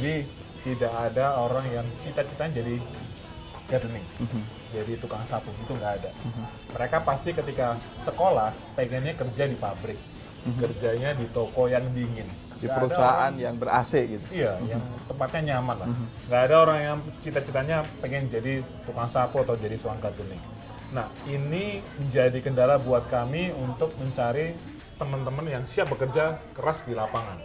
Jadi tidak ada orang yang cita-citanya jadi gardening, jadi tukang sapu, itu nggak ada. Mereka pasti ketika sekolah pengennya kerja di pabrik, kerjanya di toko yang dingin. Di Nggak ada perusahaan orang- yang ber-AC gitu. Iya, yang tempatnya nyaman lah. Nggak ada orang yang cita-citanya pengen jadi tukang sapu atau jadi tukang gardening. Nah, ini menjadi kendala buat kami untuk mencari teman-teman yang siap bekerja keras di lapangan.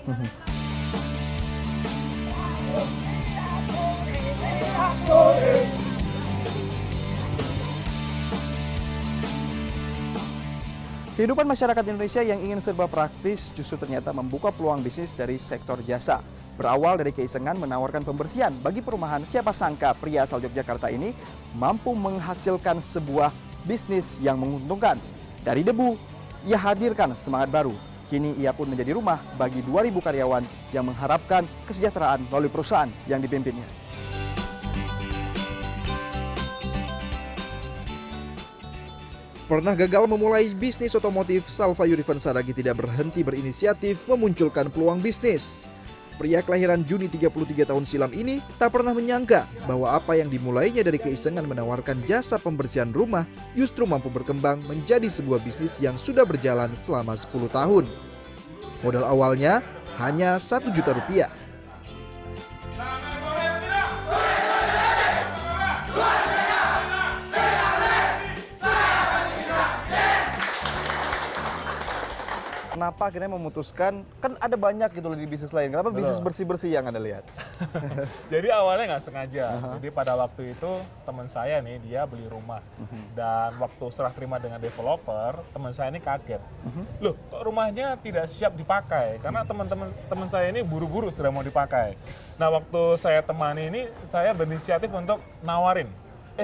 Kehidupan masyarakat Indonesia yang ingin serba praktis justru ternyata membuka peluang bisnis dari sektor jasa. Berawal dari keisengan menawarkan pembersihan bagi perumahan, siapa sangka pria asal Yogyakarta ini mampu menghasilkan sebuah bisnis yang menguntungkan. Dari debu, ia hadirkan semangat baru. Kini ia pun menjadi rumah bagi 2.000 karyawan yang mengharapkan kesejahteraan melalui perusahaan yang dipimpinnya. Pernah gagal memulai bisnis otomotif, Salva Yurivan Saragi tidak berhenti berinisiatif memunculkan peluang bisnis. Pria kelahiran Juni 33 tahun silam ini tak pernah menyangka bahwa apa yang dimulainya dari keisengan menawarkan jasa pembersihan rumah justru mampu berkembang menjadi sebuah bisnis yang sudah berjalan selama 10 tahun. Modal awalnya hanya 1 juta rupiah. Kenapa akhirnya memutuskan, kan ada banyak gitu loh di bisnis lain, kenapa bisnis bersih-bersih yang Anda lihat? Jadi awalnya nggak sengaja. Jadi pada waktu itu teman saya nih dia beli rumah dan waktu serah terima dengan developer, teman saya ini kaget. Loh, kok rumahnya tidak siap dipakai? Karena teman saya ini buru-buru sudah mau dipakai. Nah, waktu saya temani ini saya berinisiatif untuk nawarin,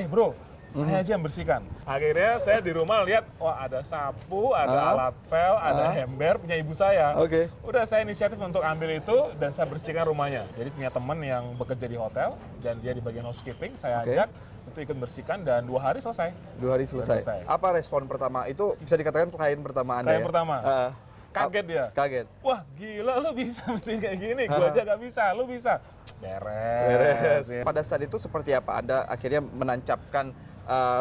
bro, saya aja yang bersihkan. Akhirnya saya di rumah lihat, wah ada sapu, ada alat pel, ada ember punya ibu saya. Oke. Udah saya inisiatif untuk ambil itu dan saya bersihkan rumahnya. Jadi punya teman yang bekerja di hotel dan dia di bagian housekeeping, saya ajak untuk ikut bersihkan dan 2 hari selesai. 2 hari selesai. Apa respon pertama? Itu bisa dikatakan klien pertama Anda Klien ya? pertama. Kaget dia. Kaget. Wah gila lu bisa bersihin kayak gini, gua aja gak bisa, lu bisa. Beres. Beres. Pada saat itu seperti apa? Anda akhirnya menancapkan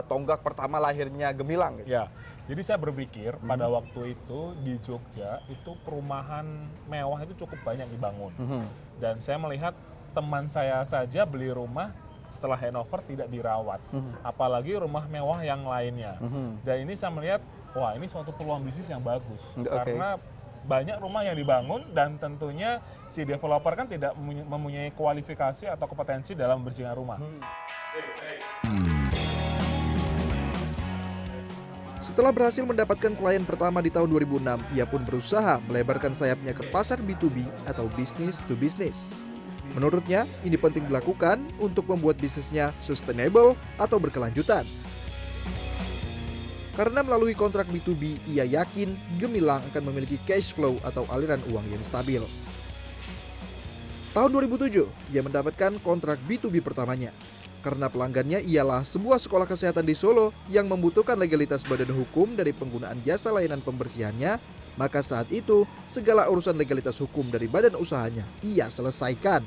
tonggak pertama lahirnya Gemilang gitu? Ya, jadi saya berpikir pada waktu itu di Jogja itu perumahan mewah itu cukup banyak dibangun. Dan saya melihat teman saya saja beli rumah setelah handover tidak dirawat. Apalagi rumah mewah yang lainnya. Dan ini saya melihat, wah ini suatu peluang bisnis yang bagus. Karena banyak rumah yang dibangun dan tentunya si developer kan tidak mempunyai kualifikasi atau kompetensi dalam membersihkan rumah. Setelah berhasil mendapatkan klien pertama di tahun 2006, ia pun berusaha melebarkan sayapnya ke pasar B2B atau business to business. Menurutnya, ini penting dilakukan untuk membuat bisnisnya sustainable atau berkelanjutan. Karena melalui kontrak B2B, ia yakin Gemilang akan memiliki cash flow atau aliran uang yang stabil. Tahun 2007, ia mendapatkan kontrak B2B pertamanya. Karena pelanggannya ialah sebuah sekolah kesehatan di Solo yang membutuhkan legalitas badan hukum dari penggunaan jasa layanan pembersihannya, maka saat itu segala urusan legalitas hukum dari badan usahanya ia selesaikan.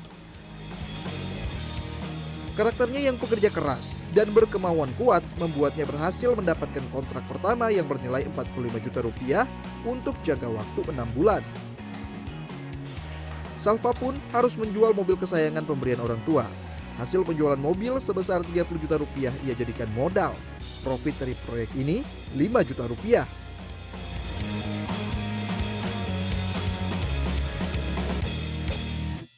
Karakternya yang pekerja keras dan berkemauan kuat membuatnya berhasil mendapatkan kontrak pertama yang bernilai 45 juta rupiah untuk jangka waktu 6 bulan. Salva pun harus menjual mobil kesayangan pemberian orang tua. Hasil penjualan mobil sebesar 30 juta rupiah ia jadikan modal. Profit dari proyek ini 5 juta rupiah.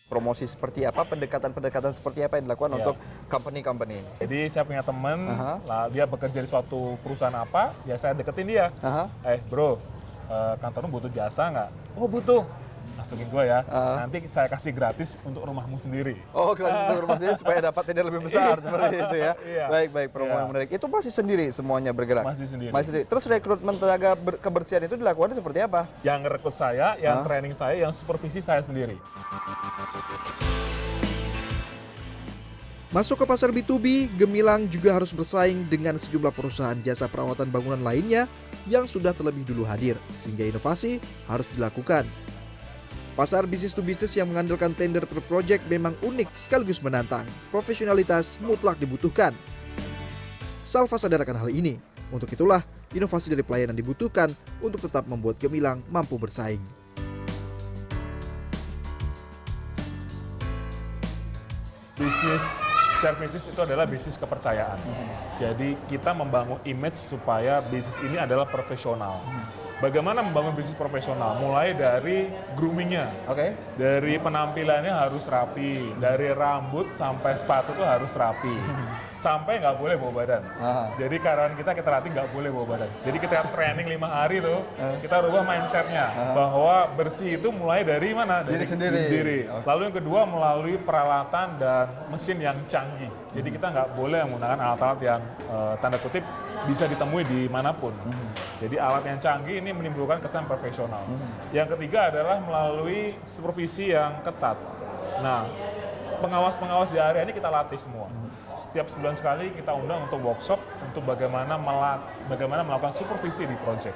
Promosi seperti apa, pendekatan-pendekatan seperti apa yang dilakukan untuk company-company ini? Jadi saya punya teman, lah dia bekerja di suatu perusahaan apa, ya saya deketin dia. Bro, kantormu butuh jasa nggak? Oh butuh. Masukin gue ya, nanti saya kasih gratis untuk rumahmu sendiri. Oh, gratis untuk rumah sendiri supaya dapat tidak lebih besar seperti itu ya. Baik, promo yang menarik. Itu masih sendiri semuanya bergerak? Masih sendiri. Terus rekrutmen tenaga kebersihan itu dilakukan seperti apa? Yang rekrut saya, yang training saya, yang supervisi saya sendiri. Masuk ke pasar B2B, Gemilang juga harus bersaing dengan sejumlah perusahaan jasa perawatan bangunan lainnya yang sudah terlebih dulu hadir, sehingga inovasi harus dilakukan. Pasar bisnis to bisnis yang mengandalkan tender per project memang unik sekaligus menantang. Profesionalitas mutlak dibutuhkan. Salva sadar akan hal ini. Untuk itulah, inovasi dari pelayanan dibutuhkan untuk tetap membuat Gemilang mampu bersaing. Bisnis services itu adalah bisnis kepercayaan. Jadi kita membangun image supaya bisnis ini adalah profesional. Bagaimana membangun bisnis profesional? Mulai dari groomingnya, dari penampilannya harus rapi, dari rambut sampai sepatu tuh harus rapi, sampai nggak boleh bawa badan. Jadi karyawan kita latih nggak boleh bawa badan. Jadi kita training 5 hari tuh, kita rubah mindsetnya bahwa bersih itu mulai dari mana? Dari diri sendiri. Lalu yang kedua melalui peralatan dan mesin yang canggih. Jadi kita nggak boleh menggunakan alat-alat yang tanda kutip bisa ditemui dimanapun. Jadi alat yang canggih ini menimbulkan kesan profesional. Yang ketiga adalah melalui supervisi yang ketat. Nah, pengawas-pengawas di area ini kita latih semua. Setiap sebulan sekali kita undang untuk workshop untuk bagaimana melakukan supervisi di proyek.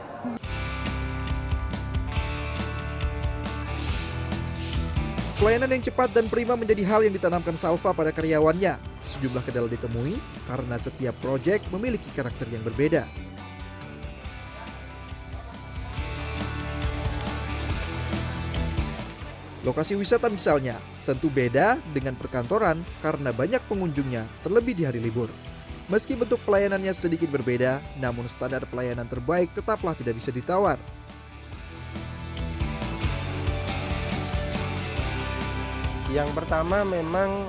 Pelayanan yang cepat dan prima menjadi hal yang ditanamkan Salva pada karyawannya. Sejumlah kendala ditemui karena setiap proyek memiliki karakter yang berbeda. Lokasi wisata misalnya, tentu beda dengan perkantoran karena banyak pengunjungnya, terlebih di hari libur. Meski bentuk pelayanannya sedikit berbeda, namun standar pelayanan terbaik tetaplah tidak bisa ditawar. Yang pertama memang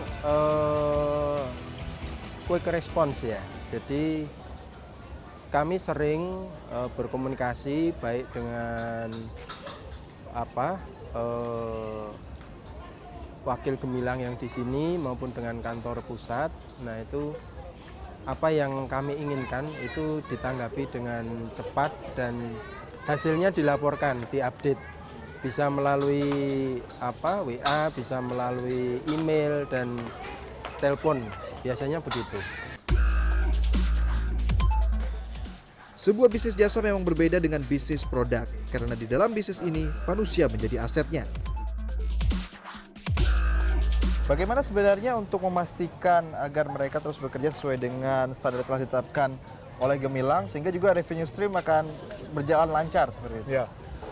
quick response ya. Jadi kami sering berkomunikasi baik dengan wakil Gemilang yang di sini maupun dengan kantor pusat. Nah, itu apa yang kami inginkan itu ditanggapi dengan cepat dan hasilnya dilaporkan, diupdate. Bisa melalui WA, bisa melalui email dan telepon. Biasanya begitu. Sebuah bisnis jasa memang berbeda dengan bisnis produk, karena di dalam bisnis ini manusia menjadi asetnya. Bagaimana sebenarnya untuk memastikan agar mereka terus bekerja sesuai dengan standar yang telah ditetapkan oleh Gemilang, sehingga juga revenue stream akan berjalan lancar seperti itu? Ya,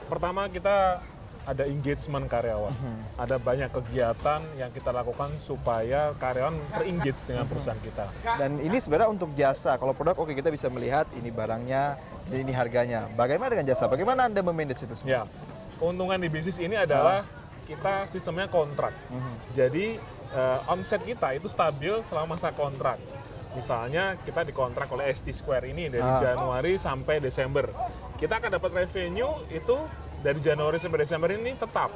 pertama kita ada engagement karyawan, ada banyak kegiatan yang kita lakukan supaya karyawan ter-engage dengan perusahaan kita. Dan ini sebenarnya untuk jasa, kalau produk oke kita bisa melihat ini barangnya, ini harganya. Bagaimana dengan jasa? Bagaimana Anda memanage itu semua? Ya, keuntungan di bisnis ini adalah kita sistemnya kontrak. Jadi omset kita itu stabil selama masa kontrak. Misalnya kita dikontrak oleh ST Square ini dari Januari sampai Desember. Kita akan dapat revenue itu dari Januari sampai Desember ini tetap.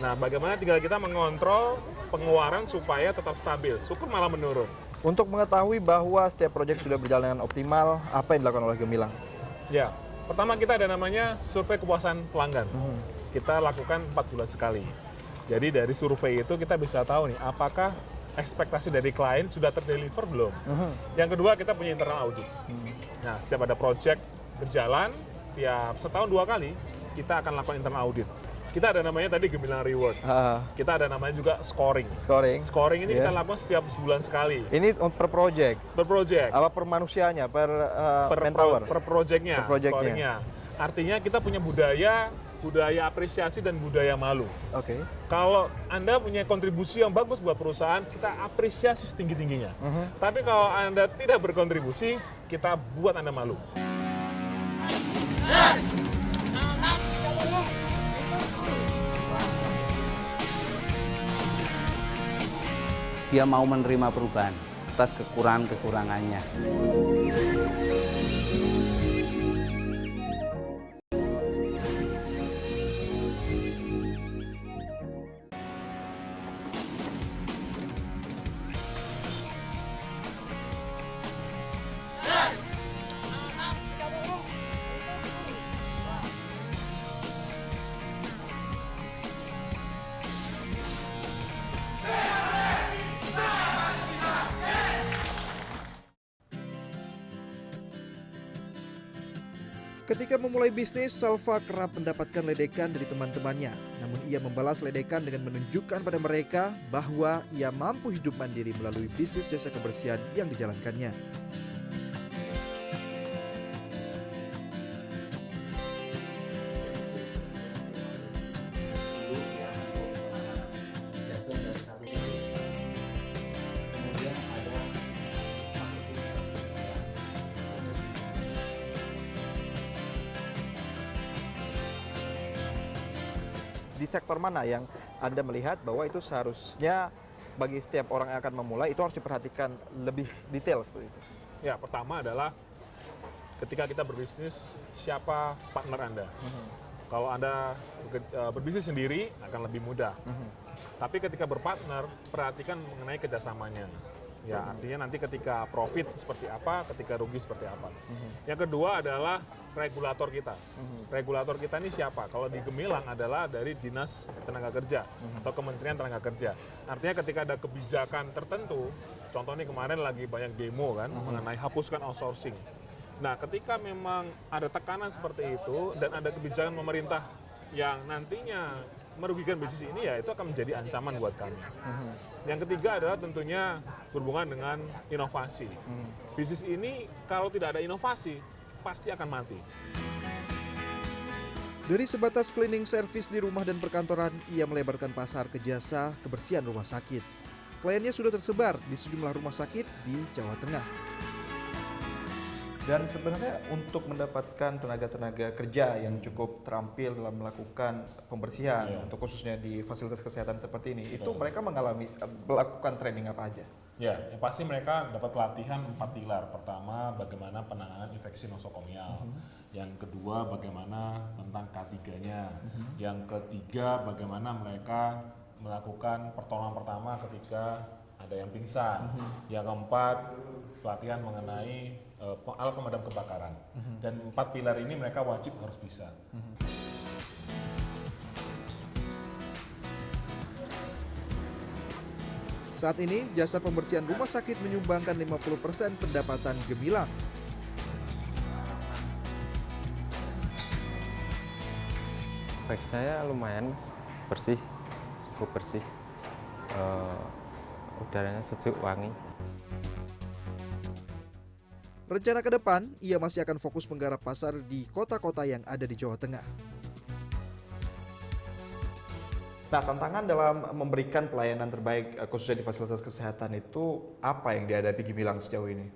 Nah, bagaimana tinggal kita mengontrol pengeluaran supaya tetap stabil. Syukur malah menurun. Untuk mengetahui bahwa setiap proyek sudah berjalan dengan optimal, apa yang dilakukan oleh Gemilang? Ya, pertama kita ada namanya survei kepuasan pelanggan. Kita lakukan 4 bulan sekali. Jadi dari survei itu kita bisa tahu nih, apakah ekspektasi dari klien sudah terdeliver belum. Yang kedua kita punya internal audit. Nah, setiap ada proyek berjalan, setiap setahun 2 kali, kita akan lakukan internal audit. Kita ada namanya tadi Gemilang Reward. Kita ada namanya juga scoring. Scoring ini kita lakukan setiap sebulan sekali. Ini per project? Per project. Apa per manusianya? Per manpower? Per projectnya. Scoringnya. Artinya kita punya budaya apresiasi dan budaya malu. Kalau Anda punya kontribusi yang bagus buat perusahaan, kita apresiasi setinggi-tingginya. Tapi kalau Anda tidak berkontribusi, kita buat Anda malu. Dia mau menerima perubahan atas kekurangannya. Ketika memulai bisnis, Salva kerap mendapatkan ledekan dari teman-temannya. Namun ia membalas ledekan dengan menunjukkan pada mereka bahwa ia mampu hidup mandiri melalui bisnis jasa kebersihan yang dijalankannya. Di sektor mana yang Anda melihat bahwa itu seharusnya bagi setiap orang yang akan memulai itu harus diperhatikan lebih detail seperti itu? Ya, pertama adalah ketika kita berbisnis, siapa partner Anda? Kalau Anda berbisnis sendiri akan lebih mudah. Tapi ketika berpartner, perhatikan mengenai kerjasamanya. Ya, artinya nanti ketika profit seperti apa, ketika rugi seperti apa. Yang kedua adalah regulator kita. Regulator kita ini siapa? Kalau di Gemilang adalah dari Dinas Tenaga Kerja atau Kementerian Tenaga Kerja. Artinya ketika ada kebijakan tertentu, contohnya kemarin lagi banyak demo kan mengenai hapuskan outsourcing. Nah, ketika memang ada tekanan seperti itu dan ada kebijakan pemerintah yang nantinya merugikan bisnis ini, ya itu akan menjadi ancaman buat kami. Yang ketiga adalah tentunya berhubungan dengan inovasi. Bisnis ini kalau tidak ada inovasi, pasti akan mati. Dari sebatas cleaning service di rumah dan perkantoran, ia melebarkan pasar ke jasa kebersihan rumah sakit. Kliennya sudah tersebar di sejumlah rumah sakit di Jawa Tengah. Dan sebenarnya untuk mendapatkan tenaga-tenaga kerja yang cukup terampil dalam melakukan pembersihan, untuk khususnya di fasilitas kesehatan seperti ini, itu mereka melakukan training apa aja? Ya, yang pasti mereka dapat pelatihan 4 pilar. Pertama, bagaimana penanganan infeksi nosokomial. Yang kedua, bagaimana tentang K3-nya. Yang ketiga, bagaimana mereka melakukan pertolongan pertama ketika ada yang pingsan. Yang keempat, pelatihan mengenai alat pemadam kebakaran. Dan 4 pilar ini mereka wajib harus bisa. Saat ini, jasa pembersihan rumah sakit menyumbangkan 50% pendapatan Gemilang. Baik, saya lumayan mas, bersih, cukup bersih, udaranya sejuk, wangi. Rencana ke depan, ia masih akan fokus menggarap pasar di kota-kota yang ada di Jawa Tengah. Nah, tantangan dalam memberikan pelayanan terbaik khususnya di fasilitas kesehatan itu apa yang dihadapi Gemilang sejauh ini?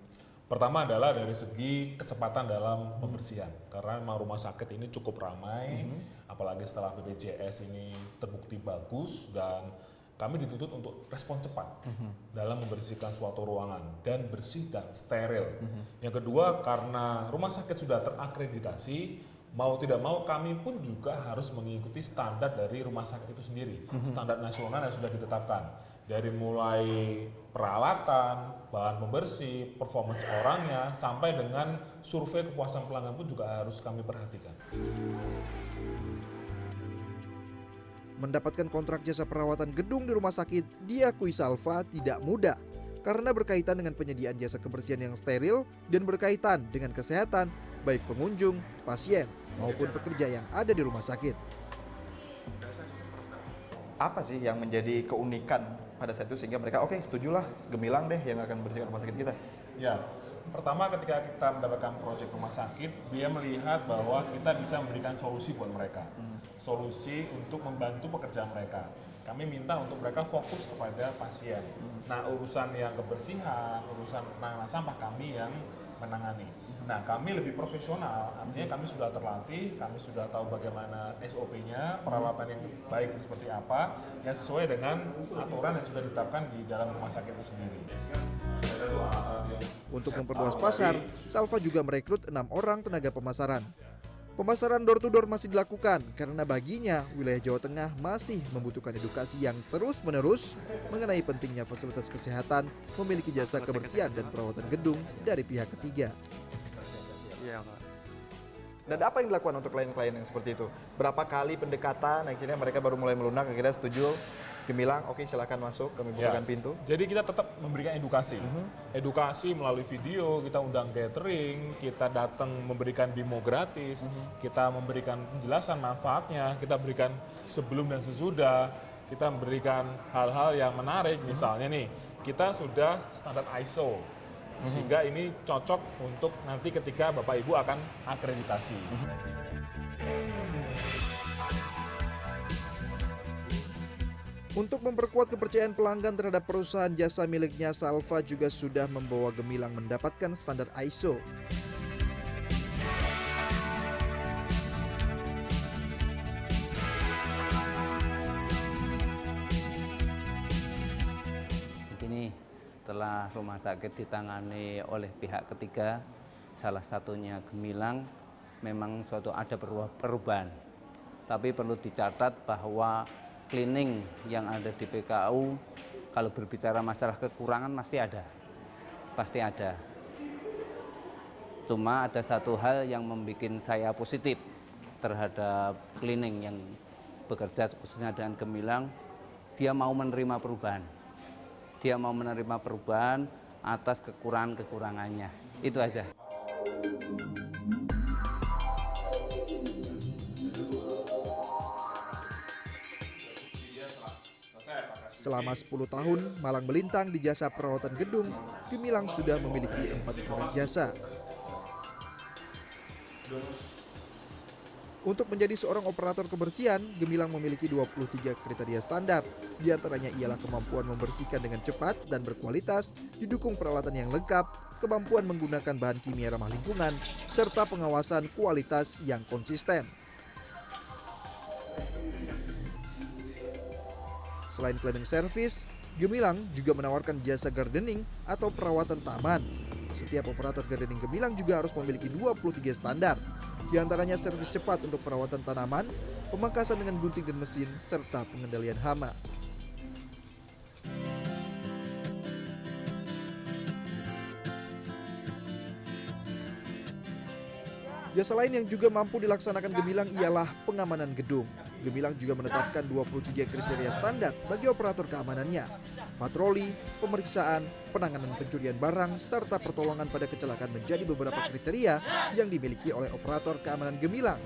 Pertama adalah dari segi kecepatan dalam pembersihan, karena memang rumah sakit ini cukup ramai, apalagi setelah BPJS ini terbukti bagus dan kami dituntut untuk respon cepat dalam membersihkan suatu ruangan dan bersih dan steril. Yang kedua, karena rumah sakit sudah terakreditasi, mau tidak mau kami pun juga harus mengikuti standar dari rumah sakit itu sendiri, standar nasional yang sudah ditetapkan. Dari mulai peralatan, bahan pembersih, performance orangnya, sampai dengan survei kepuasan pelanggan pun juga harus kami perhatikan. Mendapatkan kontrak jasa perawatan gedung di rumah sakit diakui Salva tidak mudah karena berkaitan dengan penyediaan jasa kebersihan yang steril dan berkaitan dengan kesehatan baik pengunjung, pasien, maupun pekerja yang ada di rumah sakit. Apa sih yang menjadi keunikan pada saat itu sehingga mereka oke, setujulah Gemilang deh yang akan bersihkan rumah sakit kita? Ya, pertama ketika kita mendapatkan proyek rumah sakit, dia melihat bahwa kita bisa memberikan solusi buat mereka. Solusi untuk membantu pekerjaan mereka. Kami minta untuk mereka fokus kepada pasien. Nah, urusan yang kebersihan, urusan penanganan sampah kami yang menangani. Nah, kami lebih profesional, artinya kami sudah terlatih, kami sudah tahu bagaimana SOP-nya, peralatan yang baik seperti apa, yang sesuai dengan aturan yang sudah ditetapkan di dalam rumah sakit itu sendiri. Untuk memperluas pasar, Salva juga merekrut 6 orang tenaga pemasaran. Pemasaran door-to-door masih dilakukan karena baginya wilayah Jawa Tengah masih membutuhkan edukasi yang terus-menerus mengenai pentingnya fasilitas kesehatan memiliki jasa kebersihan dan perawatan gedung dari pihak ketiga. Iya Pak. Dan apa yang dilakukan untuk klien-klien yang seperti itu? Berapa kali pendekatan akhirnya mereka baru mulai melunak, akhirnya setuju? Gemilang, oke silakan masuk, kami Ya. bukakan pintu. Jadi kita tetap memberikan edukasi. Edukasi melalui video, kita undang gathering, kita datang memberikan demo gratis, kita memberikan penjelasan manfaatnya, kita berikan sebelum dan sesudah, kita memberikan hal-hal yang menarik. Misalnya nih, kita sudah standar ISO, sehingga ini cocok untuk nanti ketika Bapak Ibu akan akreditasi. Untuk memperkuat kepercayaan pelanggan terhadap perusahaan jasa miliknya, Salva juga sudah membawa Gemilang mendapatkan standar ISO. Begini, setelah rumah sakit ditangani oleh pihak ketiga, salah satunya Gemilang, memang suatu ada perubahan. Tapi perlu dicatat bahwa cleaning yang ada di PKU, kalau berbicara masalah kekurangan pasti ada. Cuma ada satu hal yang membuat saya positif terhadap cleaning yang bekerja khususnya dengan Gemilang, dia mau menerima perubahan. Dia mau menerima perubahan atas kekurangannya. Itu aja. Selama 10 tahun malang melintang di jasa perawatan gedung, Gemilang sudah memiliki 4 produk jasa. Untuk menjadi seorang operator kebersihan, Gemilang memiliki 23 kriteria standar. Di antaranya ialah kemampuan membersihkan dengan cepat dan berkualitas, didukung peralatan yang lengkap, kemampuan menggunakan bahan kimia ramah lingkungan, serta pengawasan kualitas yang konsisten. Selain cleaning service, Gemilang juga menawarkan jasa gardening atau perawatan taman. Setiap operator gardening Gemilang juga harus memiliki 23 standar. Di antaranya servis cepat untuk perawatan tanaman, pemangkasan dengan gunting dan mesin, serta pengendalian hama. Jasa lain yang juga mampu dilaksanakan Gemilang ialah pengamanan gedung. Gemilang juga menetapkan 23 kriteria standar bagi operator keamanannya. Patroli, pemeriksaan, penanganan pencurian barang, serta pertolongan pada kecelakaan menjadi beberapa kriteria yang dimiliki oleh operator keamanan Gemilang.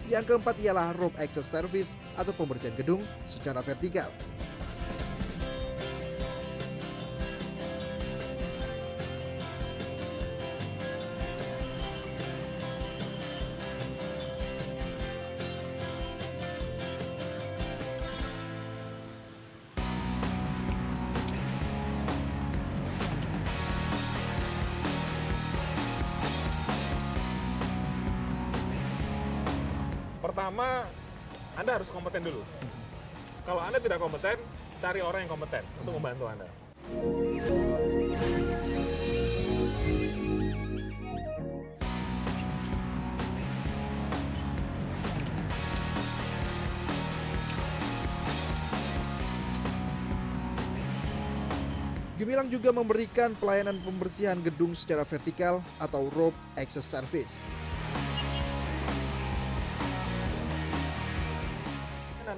Yang keempat ialah rope access service atau pembersihan gedung secara vertikal. Pertama, Anda harus kompeten dulu. Kalau Anda tidak kompeten, cari orang yang kompeten untuk membantu Anda. Gemilang juga memberikan pelayanan pembersihan gedung secara vertikal atau rope access service.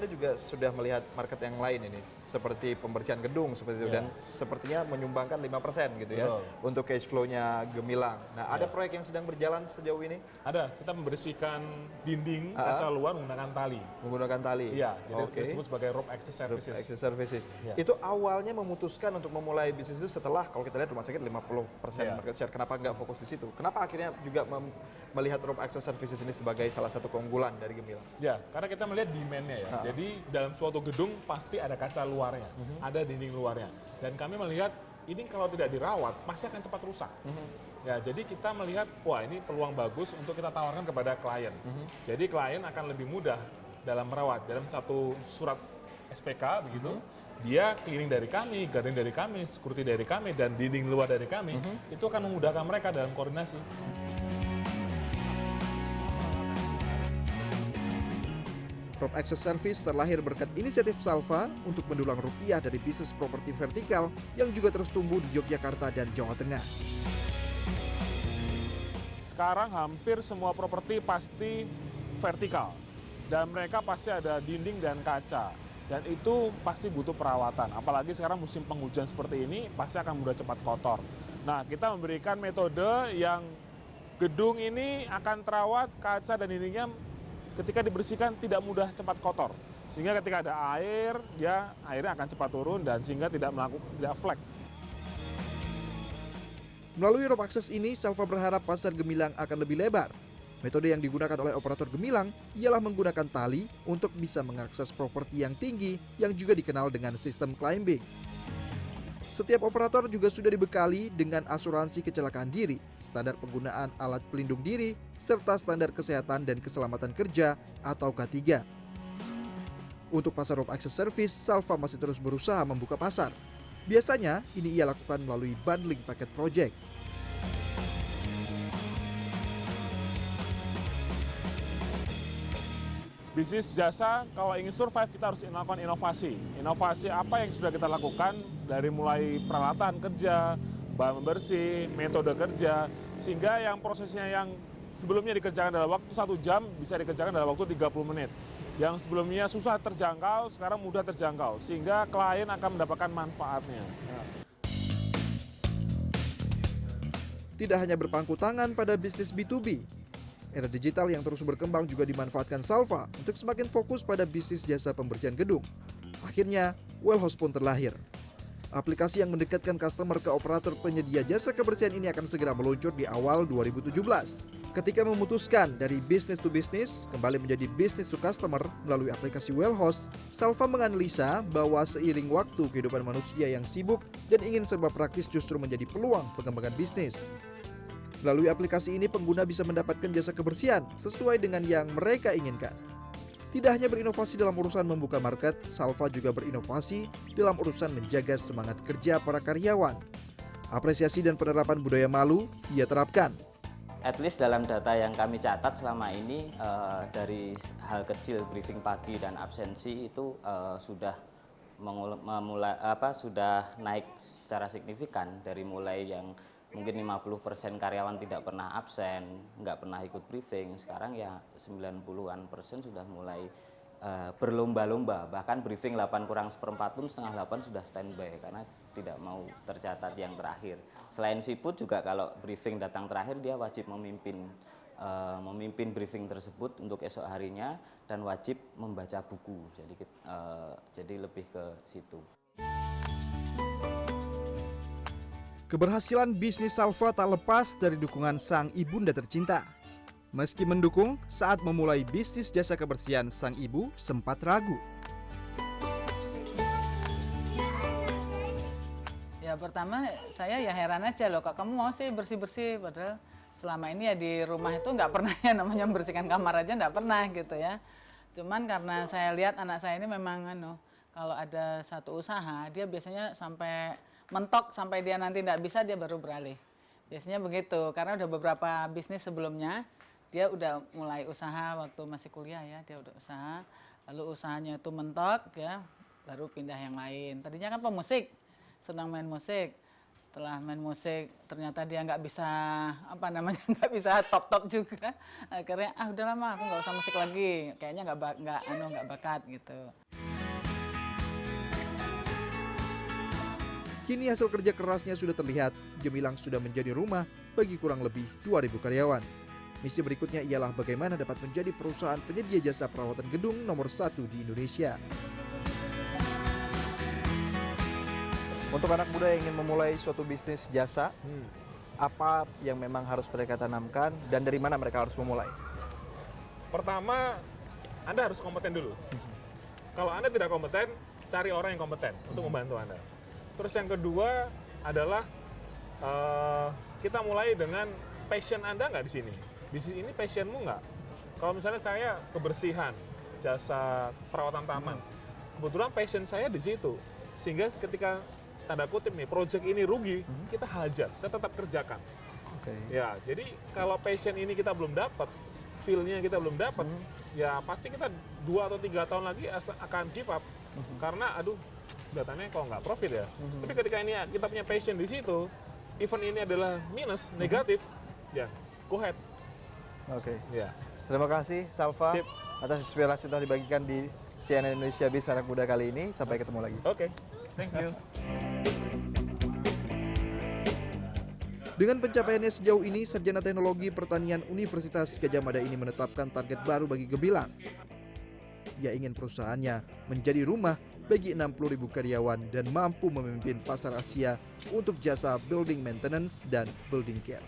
Anda juga sudah melihat market yang lain ini, seperti pembersihan gedung seperti itu, dan sepertinya menyumbangkan 5% gitu ya. Betul. Untuk cash flow-nya Gemilang. Nah, ada proyek yang sedang berjalan sejauh ini? Ada, kita membersihkan dinding kaca luar menggunakan tali. Menggunakan tali? Iya, jadi disebut sebagai rope access services. Access services. Ya. Itu awalnya memutuskan untuk memulai bisnis itu setelah, kalau kita lihat rumah sakit 50% Ya. market share. Kenapa nggak fokus di situ? Kenapa akhirnya juga melihat rope access services ini sebagai salah satu keunggulan dari Gemilang? Ya, karena kita melihat demand-nya ya. Jadi dalam suatu gedung pasti ada kaca luarnya, ada dinding luarnya. Dan kami melihat ini kalau tidak dirawat pasti akan cepat rusak. Ya, jadi kita melihat wah ini peluang bagus untuk kita tawarkan kepada klien. Jadi klien akan lebih mudah dalam merawat. Dalam satu surat SPK begitu, dia cleaning dari kami, gardening dari kami, security dari kami, dan dinding luar dari kami, itu akan memudahkan mereka dalam koordinasi. Rope Access Service terlahir berkat inisiatif Salva untuk mendulang rupiah dari bisnis properti vertikal yang juga terus tumbuh di Yogyakarta dan Jawa Tengah. sekarang hampir semua properti pasti vertikal. Dan mereka pasti ada dinding dan kaca. Dan itu pasti butuh perawatan. Apalagi sekarang musim penghujan seperti ini, pasti akan mudah cepat kotor. Nah, kita memberikan metode yang gedung ini akan terawat, kaca dan dindingnya ketika dibersihkan tidak mudah cepat kotor. Sehingga ketika ada air, airnya akan cepat turun dan sehingga tidak flek. Melalui rope access ini, Salva berharap pasar Gemilang akan lebih lebar. Metode yang digunakan oleh operator Gemilang ialah menggunakan tali untuk bisa mengakses properti yang tinggi yang juga dikenal dengan sistem climbing. Setiap operator juga sudah dibekali dengan asuransi kecelakaan diri, standar penggunaan alat pelindung diri, serta standar kesehatan dan keselamatan kerja atau K3. Untuk pasar rope access service, Salva masih terus berusaha membuka pasar. Biasanya, ini ia lakukan melalui bundling paket project. Bisnis jasa, kalau ingin survive kita harus melakukan inovasi. Inovasi apa yang sudah kita lakukan dari mulai peralatan kerja, bahan bersih, metode kerja, sehingga yang prosesnya yang sebelumnya dikerjakan dalam waktu 1 jam bisa dikerjakan dalam waktu 30 menit. Yang sebelumnya susah terjangkau, sekarang mudah terjangkau, sehingga klien akan mendapatkan manfaatnya. Tidak hanya berpangku tangan pada bisnis B2B, era digital yang terus berkembang juga dimanfaatkan Salva untuk semakin fokus pada bisnis jasa pembersihan gedung. Akhirnya, Wellhouse pun terlahir. Aplikasi yang mendekatkan customer ke operator penyedia jasa kebersihan ini akan segera meluncur di awal 2017. Ketika memutuskan dari business to business kembali menjadi business to customer melalui aplikasi Wellhouse, Salva menganalisa bahwa seiring waktu kehidupan manusia yang sibuk dan ingin serba praktis justru menjadi peluang pengembangan bisnis. Melalui aplikasi ini pengguna bisa mendapatkan jasa kebersihan sesuai dengan yang mereka inginkan. Tidak hanya berinovasi dalam urusan membuka market, Salva juga berinovasi dalam urusan menjaga semangat kerja para karyawan. Apresiasi dan penerapan budaya malu ia terapkan. At least dalam data yang kami catat selama ini dari hal kecil briefing pagi dan absensi itu sudah sudah naik secara signifikan dari mulai yang mungkin 50% karyawan tidak pernah absen, nggak pernah ikut briefing, sekarang ya 90-an% sudah mulai berlomba-lomba, bahkan briefing 8 kurang seperempat pun setengah 8 sudah standby karena tidak mau tercatat yang terakhir. Selain siput juga kalau briefing datang terakhir dia wajib memimpin briefing tersebut untuk esok harinya dan wajib membaca buku, jadi lebih ke situ. Keberhasilan bisnis Salva tak lepas dari dukungan sang ibunda tercinta. Meski mendukung, saat memulai bisnis jasa kebersihan, sang ibu sempat ragu. Ya pertama saya ya heran aja loh, kok kamu mau sih bersih-bersih, padahal selama ini ya di rumah itu nggak pernah ya namanya membersihkan kamar aja nggak pernah gitu ya. Cuman karena saya lihat anak saya ini memang kalau ada satu usaha dia biasanya sampai mentok sampai dia nanti nggak bisa dia baru beralih. Biasanya begitu, karena udah beberapa bisnis sebelumnya dia udah mulai usaha waktu masih kuliah ya, dia udah usaha, lalu usahanya itu mentok ya, baru pindah yang lain. Tadinya kan pemusik, senang main musik. Setelah main musik ternyata dia nggak bisa nggak bisa top juga. Akhirnya udah lama aku nggak usah musik lagi, kayaknya nggak bakat gitu. Kini hasil kerja kerasnya sudah terlihat, Gemilang sudah menjadi rumah bagi kurang lebih 2.000 karyawan. Misi berikutnya ialah bagaimana dapat menjadi perusahaan penyedia jasa perawatan gedung nomor 1 di Indonesia. Untuk anak muda yang ingin memulai suatu bisnis jasa, apa yang memang harus mereka tanamkan dan dari mana mereka harus memulai? Pertama, Anda harus kompeten dulu. Kalau Anda tidak kompeten, cari orang yang kompeten untuk membantu Anda. Terus yang kedua adalah kita mulai dengan passion Anda nggak di sini. Di sini passionmu nggak? Kalau misalnya saya kebersihan, jasa perawatan taman, kebetulan passion saya di situ. Sehingga ketika tanda kutip nih, project ini rugi, kita hajar, kita tetap kerjakan. Ya, jadi kalau passion ini kita belum dapat, feel-nya kita belum dapat, ya pasti kita 2 atau 3 tahun lagi akan give up. Karena datanya kalau nggak profit ya. Tapi ketika ini kita punya passion di situ, event ini adalah minus, negatif, ya go ahead, Oke. Ya. Terima kasih Salva Sip. atas inspirasi yang telah dibagikan di CNN Indonesia Biz Anak Muda kali ini. Sampai ketemu lagi. Oke, thank you. Dengan pencapaiannya sejauh ini, Sarjana Teknologi Pertanian Universitas Gadjah Mada ini menetapkan target baru bagi Gemilang. Ia ingin perusahaannya menjadi rumah bagi 60.000 karyawan dan mampu memimpin pasar Asia untuk jasa building maintenance dan building care.